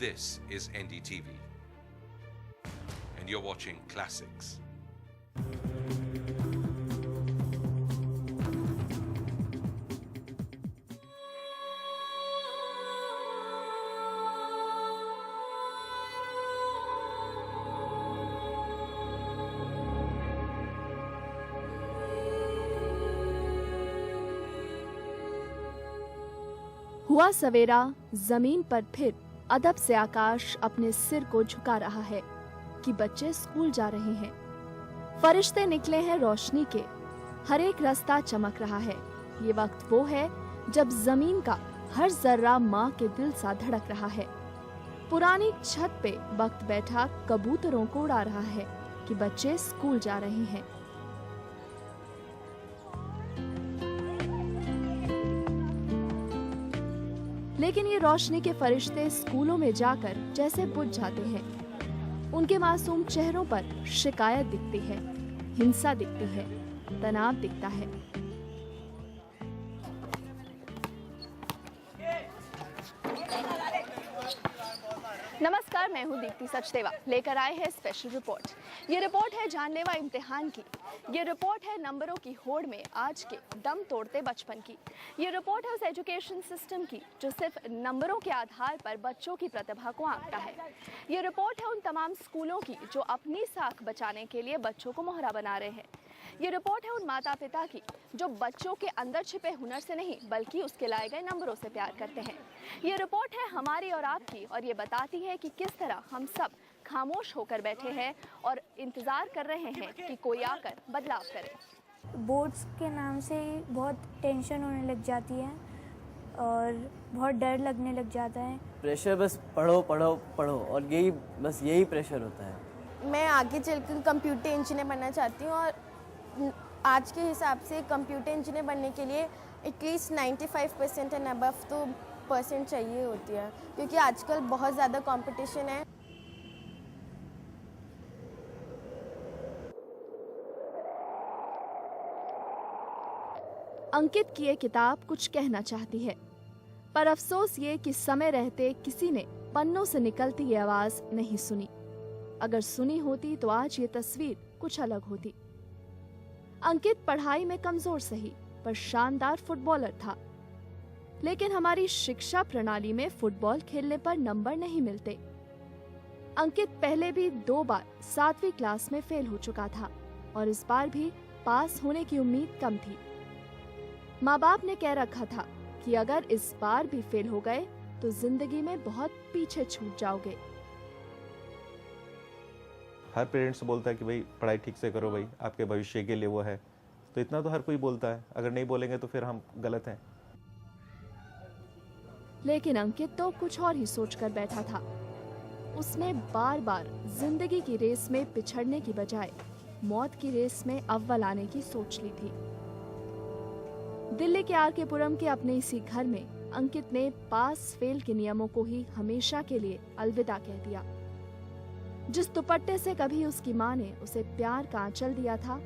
This is NDTV, and you're watching Classics. हुआ सवेरा, जमीन पर फिर अदब से आकाश अपने सिर को झुका रहा है कि बच्चे स्कूल जा रहे हैं। फरिश्ते निकले हैं रोशनी के, हर एक रास्ता चमक रहा है। ये वक्त वो है जब जमीन का हर जर्रा माँ के दिल सा धड़क रहा है। पुरानी छत पे वक्त बैठा कबूतरों को उड़ा रहा है कि बच्चे स्कूल जा रहे हैं। लेकिन ये रोशनी के फरिश्ते स्कूलों में जाकर जैसे बुझ जाते हैं। उनके मासूम चेहरों पर शिकायत दिखती है, हिंसा दिखती है, तनाव दिखता है। नमस्कार, मैं हूँ दीप्ति सचदेवा, लेकर आए हैं स्पेशल रिपोर्ट। ये रिपोर्ट है जानलेवा इम्तिहान की। ये रिपोर्ट है नंबरों की होड़ में आज के दम तोड़ते बचपन की। ये रिपोर्ट है उस एजुकेशन सिस्टम की जो सिर्फ नंबरों के आधार पर बच्चों की प्रतिभा को आंकता है। ये रिपोर्ट है उन तमाम स्कूलों की जो अपनी साख बचाने के लिए बच्चों को मोहरा बना रहे हैं। ये रिपोर्ट है उन माता पिता की जो बच्चों के अंदर छिपे हुनर से नहीं बल्कि उसके लाए गए नंबरों से प्यार करते हैं। ये रिपोर्ट है हमारी और आपकी, और ये बताती है कि किस तरह हम सब खामोश होकर बैठे हैं और इंतजार कर रहे हैं कि कोई आकर बदलाव करे। बोर्ड्स के नाम से ही बहुत टेंशन होने लग जाती है और बहुत डर लगने लग जाता है। प्रेशर बस पढ़ो पढ़ो पढ़ो, और यही प्रेशर होता है। मैं आगे चलकर कंप्यूटर इंजीनियर बनना चाहती हूँ, और आज के हिसाब से कंप्यूटर इंजीनियर बनने के लिए एटलीस्ट 95% एंड अबव तो परसेंट चाहिए होती है, क्योंकि आजकल बहुत ज़्यादा कंपटीशन है। अंकित की ये किताब कुछ कहना चाहती है, पर अफसोस ये कि समय रहते किसी ने पन्नों से निकलती ये आवाज नहीं सुनी। अगर सुनी होती तो आज ये तस्वीर कुछ अलग होती। अंकित पढ़ाई में कमजोर सही, पर शानदार फुटबॉलर था। लेकिन हमारी शिक्षा प्रणाली में फुटबॉल खेलने पर नंबर नहीं मिलते। अंकित पहले भी 2 बार 7वीं क्लास में फेल हो चुका था और इस बार भी पास होने की उम्मीद कम थी। माँ बाप ने कह रखा था कि अगर इस बार भी फेल हो गए तो जिंदगी में बहुत पीछे छूट जाओगे। हर पेरेंट्स बोलता है कि भाई पढ़ाई ठीक से करो, भाई आपके भविष्य के लिए वो है। तो इतना तो हर कोई बोलता है, अगर नहीं बोलेंगे तो फिर हम गलत हैं। लेकिन अंकित तो कुछ और ही सोचकर बैठा था। उसने बार बार जिंदगी की रेस में पिछड़ने की बजाय मौत की रेस में अव्वल आने की सोच ली थी। दिल्ली के आर.के. पुरम के अपने इसी घर में अंकित ने पास फेल के नियमों को ही हमेशा के लिए अलविदा कह दिया। जिस दुपट्टे से कभी उसकी माँ ने उसे प्यार का आंचल दिया था,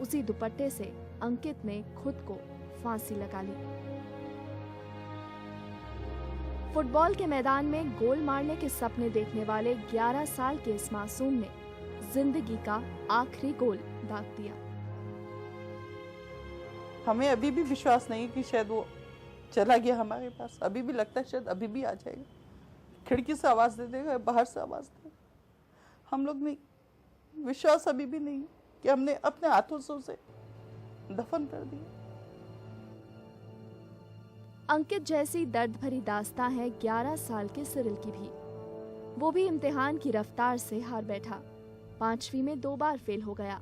उसी दुपट्टे से अंकित ने खुद को फांसी लगा ली। फुटबॉल के मैदान में गोल मारने के सपने देखने वाले 11 साल के इस मासूम ने जिंदगी का आखिरी गोल दाग दिया। हमें अभी भी विश्वास नहीं कि शायद वो चला गया हमारे पास। अभी भी लगता है शायद अभी भी आ जाएगा, खिड़की से आवाज दे देगा, बाहर से आवाज देगा। हम लोग नहीं, विश्वास अभी भी नहीं कि हमने अपने हाथों से उसे दफन कर दिया। अंकित जैसी दर्द भरी दास्तां है 11 साल के सिरिल की भी। वो भी इम्तिहान की रफ्तार से हार बैठा। 5वीं में 2 बार फेल हो गया।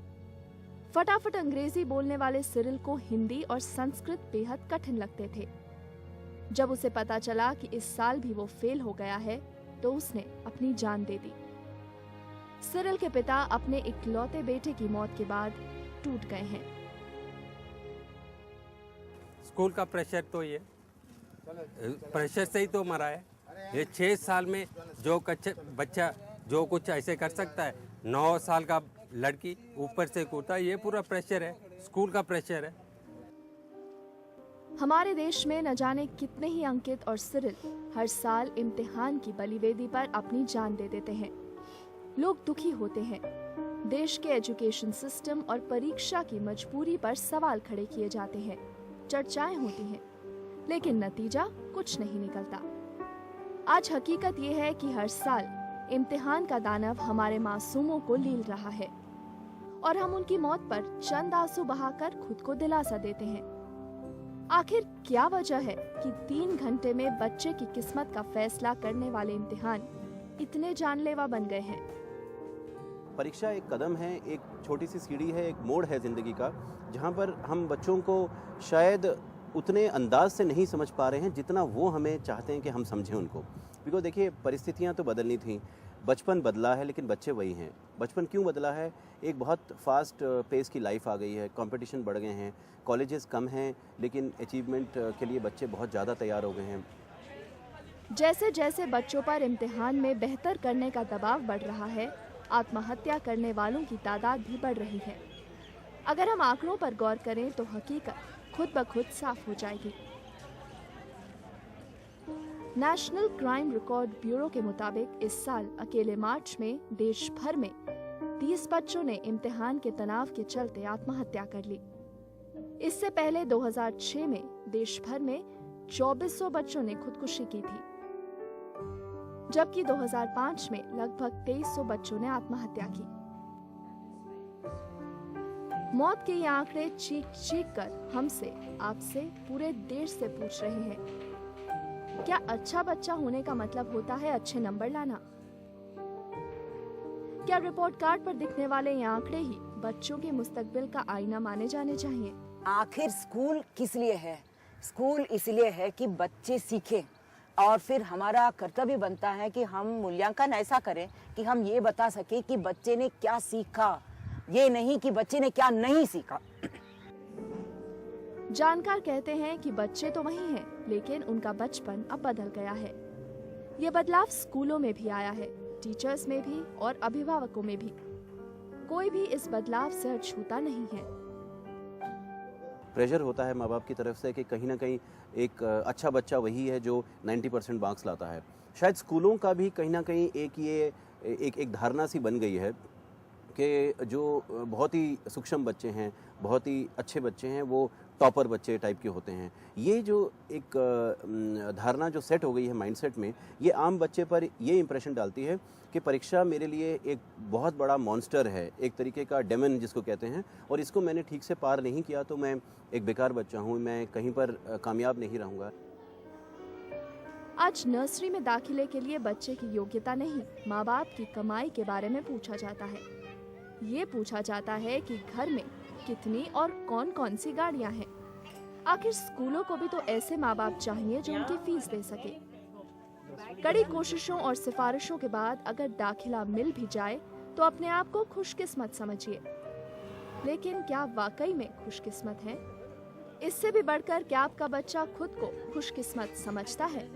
फटाफट अंग्रेजी बोलने वाले सिरिल को हिंदी और संस्कृत बेहद कठिन लगते थे। जब उसे पता चला कि इस साल भी वो फेल हो गया है तो उसने अपनी जान दे दी। सिरिल के पिता अपने इकलौते बेटे की मौत के बाद टूट गए हैं। स्कूल का प्रेशर तो ये प्रेशर से ही तो मरा है। ये 6 साल में जो बच्चा जो कुछ ऐसे कर सकता है, 9 साल का लड़की ऊपर से कूदता, ये पूरा प्रेशर है, स्कूल का प्रेशर है। हमारे देश में न जाने कितने ही अंकित और सिरिल हर साल इम्तिहान की बलिवेदी पर अपनी जान दे देते हैं। लोग दुखी होते हैं। देश के एजुकेशन सिस्टम और परीक्षा की मजबूरी पर सवाल खड़े किए जाते हैं, चर्चाएं होती हैं, लेकिन नतीजा कुछ नहीं निकलता। आज हकीकत ये है कि हर साल इम्तिहान का दानव हमारे मासूमों को लील रहा है और हम उनकी मौत पर चंद आंसू बहाकर खुद को दिलासा देते हैं। आखिर क्या वजह है कि 3 घंटे में बच्चे की किस्मत का फैसला करने वाले इम्तिहान इतने जानलेवा बन गए हैं? परीक्षा एक कदम है, एक छोटी सी सीढ़ी है, एक मोड़ है ज़िंदगी का, जहाँ पर हम बच्चों को शायद उतने अंदाज से नहीं समझ पा रहे हैं जितना वो हमें चाहते हैं कि हम समझें उनको। बिकॉज देखिए, परिस्थितियाँ तो बदलनी थी, बचपन बदला है लेकिन बच्चे वही हैं। बचपन क्यों बदला है? एक बहुत फास्ट पेस की लाइफ आ गई है, कंपटीशन बढ़ गए हैं, कॉलेजेस कम हैं लेकिन अचीवमेंट के लिए बच्चे बहुत ज़्यादा तैयार हो गए हैं। जैसे जैसे बच्चों पर इम्तिहान में बेहतर करने का दबाव बढ़ रहा है, आत्महत्या करने वालों की तादाद भी बढ़ रही है। अगर हम आंकड़ों पर गौर करें तो हकीकत खुद ब खुद साफ हो जाएगी। नेशनल क्राइम रिकॉर्ड ब्यूरो के मुताबिक इस साल अकेले मार्च में देश भर में 30 बच्चों ने इम्तिहान के तनाव के चलते आत्महत्या कर ली। इससे पहले 2006 में देश भर में 2400 बच्चों ने खुदकुशी की थी, जबकि 2005 में लगभग 2300 बच्चों ने आत्महत्या की। मौत के ये आंकड़े चीख चीख कर हमसे, आपसे, पूरे देश से पूछ रहे हैं, क्या अच्छा बच्चा होने का मतलब होता है अच्छे नंबर लाना? क्या रिपोर्ट कार्ड पर दिखने वाले ये आंकड़े ही बच्चों के मुस्तकबिल का आईना माने जाने चाहिए? आखिर स्कूल किस लिए है? स्कूल इसलिए है कि बच्चे सीखें और फिर हमारा कर्तव्य बनता है कि हम मूल्यांकन ऐसा करें कि हम ये बता सके कि बच्चे ने क्या सीखा, ये नहीं कि बच्चे ने क्या नहीं सीखा। जानकार कहते हैं कि बच्चे तो वही हैं, लेकिन उनका बचपन अब बदल गया है। ये बदलाव स्कूलों में भी आया है, टीचर्स में भी और अभिभावकों में भी। कोई भी इस बदलाव से अछूता नहीं है। प्रेशर होता है माँ बाप की तरफ से कि कहीं ना कहीं एक अच्छा बच्चा वही है जो 90% मार्क्स लाता है। शायद स्कूलों का भी कहीं ना कहीं एक धारणा सी बन गई है कि जो बहुत ही सूक्ष्म बच्चे हैं, बहुत ही अच्छे बच्चे हैं, वो टॉपर बच्चे टाइप के होते हैं। ये जो एक धारणा जो सेट हो गई है माइंडसेट में, ये आम बच्चे पर ये इंप्रेशन डालती है कि परीक्षा मेरे लिए एक बहुत बड़ा मॉन्स्टर है, एक तरीके का डेमन जिसको कहते हैं, और इसको मैंने ठीक से पार नहीं किया तो मैं एक बेकार बच्चा हूँ, मैं कहीं पर कामयाब नहीं रहूँगा। आज नर्सरी में दाखिले के लिए बच्चे की योग्यता नहीं, माँ बाप की कमाई के बारे में पूछा जाता है। ये पूछा जाता है कि घर में कितनी और कौन कौन सी गाड़ियां हैं। आखिर स्कूलों को भी तो ऐसे माँ बाप चाहिए जो उनकी फीस दे सके। कड़ी कोशिशों और सिफारिशों के बाद अगर दाखिला मिल भी जाए तो अपने आप को खुशकिस्मत समझिए। लेकिन क्या वाकई में खुशकिस्मत है? इससे भी बढ़कर क्या आपका बच्चा खुद को खुशकिस्मत समझता है?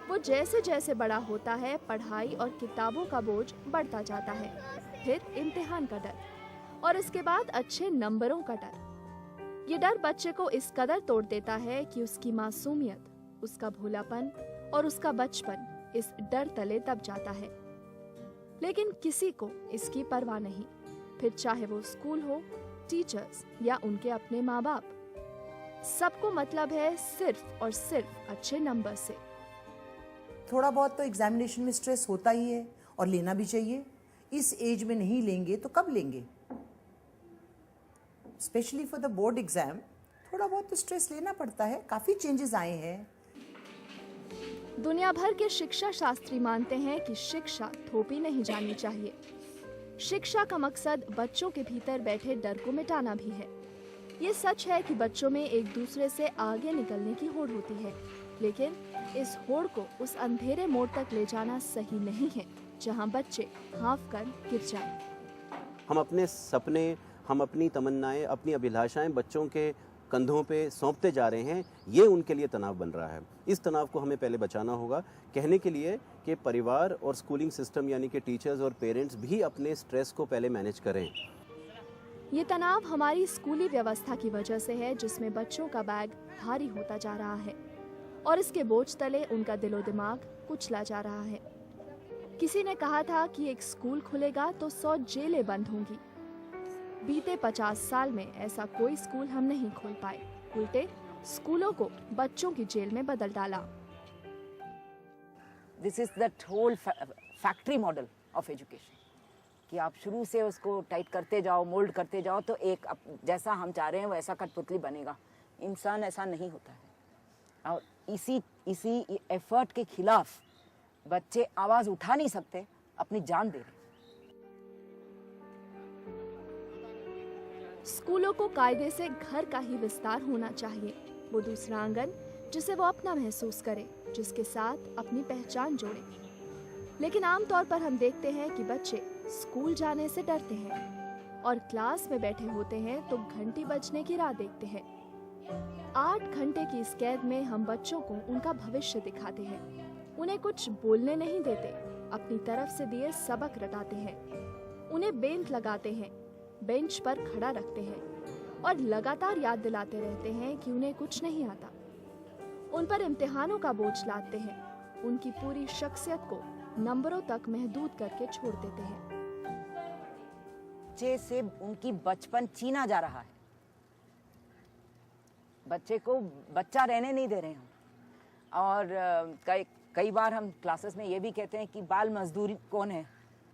वो जैसे जैसे बड़ा होता है, पढ़ाई और किताबों का बोझ बढ़ता जाता है, फिर इम्तिहान का डर और इसके बाद अच्छे नंबरों का डर। ये डर बच्चे को इस कदर तोड़ देता है कि उसकी मासूमियत, उसका भोलापन और उसका बचपन इस डर तले दब जाता है। लेकिन किसी को इसकी परवाह नहीं, फिर चाहे वो स्कूल हो, टीचर्स या उनके अपने माँ बाप। सबको मतलब है सिर्फ और सिर्फ अच्छे नंबर से। थोड़ा बहुत तो एग्जामिनेशन में स्ट्रेस होता ही है और लेना भी चाहिए। इस एज में नहीं लेंगे तो कब लेंगे? Specially for the board exam थोड़ा बहुत तो स्ट्रेस लेना पड़ता है। काफ़ी चेंजेस आए हैं। दुनिया भर के शिक्षा शास्त्री मानते हैं कि शिक्षा थोपी नहीं जानी चाहिए। शिक्षा का मकसद बच्चों के भीतर बैठे डर को मिटाना भी है। ये सच है कि बच्चों में एक दूसरे से आगे निकलने की होड़ होती है, लेकिन इस होड़ को उस अंधेरे मोड़ तक ले जाना सही नहीं है जहां बच्चे हाँफ कर गिर जाएं। हम अपने सपने, हम अपनी तमन्नाएं, अपनी अभिलाषाएं बच्चों के कंधों पे सौंपते जा रहे हैं। ये उनके लिए तनाव बन रहा है। इस तनाव को हमें पहले बचाना होगा, कहने के लिए कि परिवार और स्कूलिंग सिस्टम यानी कि टीचर्स और पेरेंट्स भी अपने स्ट्रेस को पहले मैनेज करें। ये तनाव हमारी स्कूली व्यवस्था की वजह से है, जिसमें बच्चों का बैग भारी होता जा रहा है और इसके बोझ तले उनका दिलो दिमाग कुचला जा रहा है। किसी ने कहा था कि एक स्कूल खुलेगा तो 100 जेलें बंद होंगी। बीते 50 साल में ऐसा कोई स्कूल हम नहीं खोल पाए, उल्टे स्कूलों को बच्चों की जेल में बदल डाला। This is that whole factory model of education कि आप शुरू से उसको टाइट करते जाओ, मोल्ड करते जाओ तो एक जैसा हम चाह रहे हैं वैसा कठपुतली बनेगा। इंसान ऐसा नहीं होता है और इसी एफर्ट के खिलाफ बच्चे आवाज उठा नहीं सकते, अपनी जान दे रहे। स्कूलों को कायदे से घर का ही विस्तार होना चाहिए, वो दूसरा आंगन जिसे वो अपना महसूस करे, जिसके साथ अपनी पहचान जोड़े। लेकिन आमतौर पर हम देखते हैं कि बच्चे स्कूल जाने से डरते हैं और क्लास में बैठे होते हैं तो घंटी बजने की राह देखते हैं। 8 घंटे की इस कैद में हम बच्चों को उनका भविष्य दिखाते हैं, उन्हें कुछ बोलने नहीं देते, अपनी तरफ से दिए सबक रटाते हैं, उन्हें बेंच लगाते हैं, बेंच पर खड़ा रखते हैं और लगातार याद दिलाते रहते हैं कि उन्हें कुछ नहीं आता। उन पर इम्तिहानों का बोझ लादते हैं, उनकी पूरी शख्सियत को नंबरों तक महदूद करके छोड़ देते हैं। बच्चे से उनकी बचपन छीना जा रहा है, बच्चे को बच्चा रहने नहीं दे रहे हैं। और कई बार हम क्लासेस में ये भी कहते हैं कि बाल मजदूरी कौन है।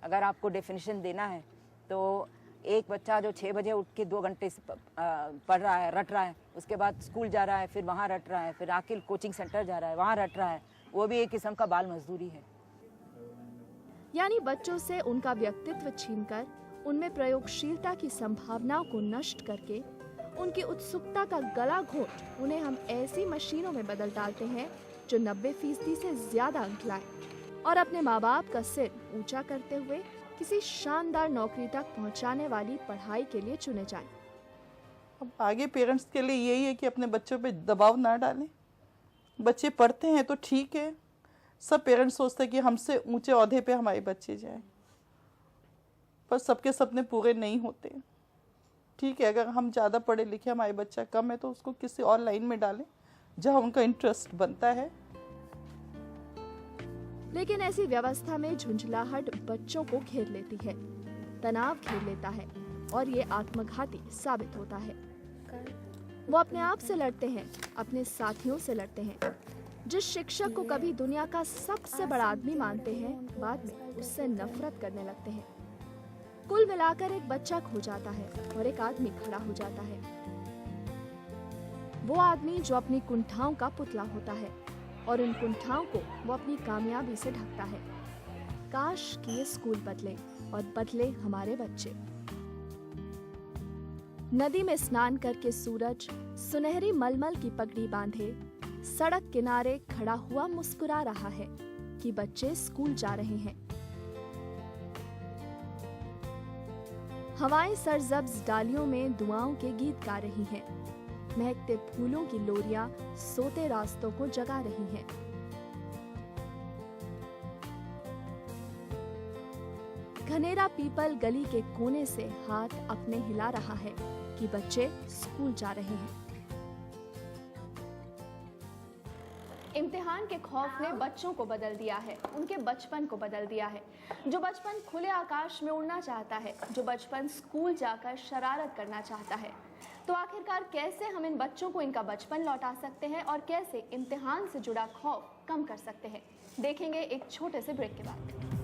अगर आपको डेफिनेशन देना है तो एक बच्चा जो 6 बजे उठ के 2 घंटे पढ़ रहा है, रट रहा है, उसके बाद स्कूल जा रहा है, फिर वहाँ रट रहा है, फिर आके कोचिंग सेंटर जा रहा है, वहाँ रट रहा है, वो भी एक किस्म का बाल मजदूरी है। यानी बच्चों से उनका व्यक्तित्व छीनकर उनमें प्रयोगशीलता की संभावनाओं को नष्ट करके उनकी उत्सुकता का गला घोट उन्हें हम ऐसी मशीनों में बदल डालते हैं जो 90% से ज्यादा अंक लाए और अपने माँ बाप का सिर ऊंचा करते हुए किसी शानदार नौकरी तक पहुंचाने वाली पढ़ाई के लिए चुने जाएं। अब आगे पेरेंट्स के लिए यही है कि अपने बच्चों पे दबाव ना डालें। बच्चे पढ़ते हैं तो ठीक है, सब पेरेंट्स सोचते हैं कि हमसे ऊंचे ओहदे पे हमारे बच्चे जाएं, पर सबके सपने पूरे नहीं होते। ठीक है, अगर हम ज़्यादा पढ़े लिखे, हमारे बच्चा कम है तो उसको किसी और लाइन में डालें जहाँ उनका इंटरेस्ट बनता है। लेकिन ऐसी व्यवस्था में झुंझलाहट बच्चों को घेर लेती है, तनाव घेर लेता है और ये आत्मघाती साबित होता है। वो अपने आप से लड़ते हैं, अपने साथियों से लड़ते हैं। जिस शिक्षक को कभी दुनिया का सबसे बड़ा आदमी मानते हैं, बाद में उससे नफरत करने लगते हैं। कुल मिलाकर एक बच्चा खो जाता है और एक आदमी खड़ा हो जाता है। वो आदमी जो अपनी कुंठाओं का पुतला होता है और उन कुंठाओं को वो अपनी कामयाबी से ढकता है। काश कि ये स्कूल बदले और बदले हमारे बच्चे। नदी में स्नान करके सूरज सुनहरी मलमल की पगड़ी बांधे सड़क किनारे खड़ा हुआ मुस्कुरा रहा है कि बच्चे स्कूल जा रहे हैं। हवाएं सरसब्ज डालियों में दुआओं के गीत गा रही हैं। महकते फूलों की लोरियां सोते रास्तों को जगा रही हैं। घनेरा पीपल गली के कोने से हाथ अपने हिला रहा है कि बच्चे स्कूल जा रहे हैं। इम्तिहान के खौफ ने बच्चों को बदल दिया है, उनके बचपन को बदल दिया है। जो बचपन खुले आकाश में उड़ना चाहता है, जो बचपन स्कूल जाकर शरारत करना चाहता है, तो आखिरकार कैसे हम इन बच्चों को इनका बचपन लौटा सकते हैं और कैसे इम्तिहान से जुड़ा खौफ कम कर सकते हैं, देखेंगे एक छोटे से ब्रेक के बाद।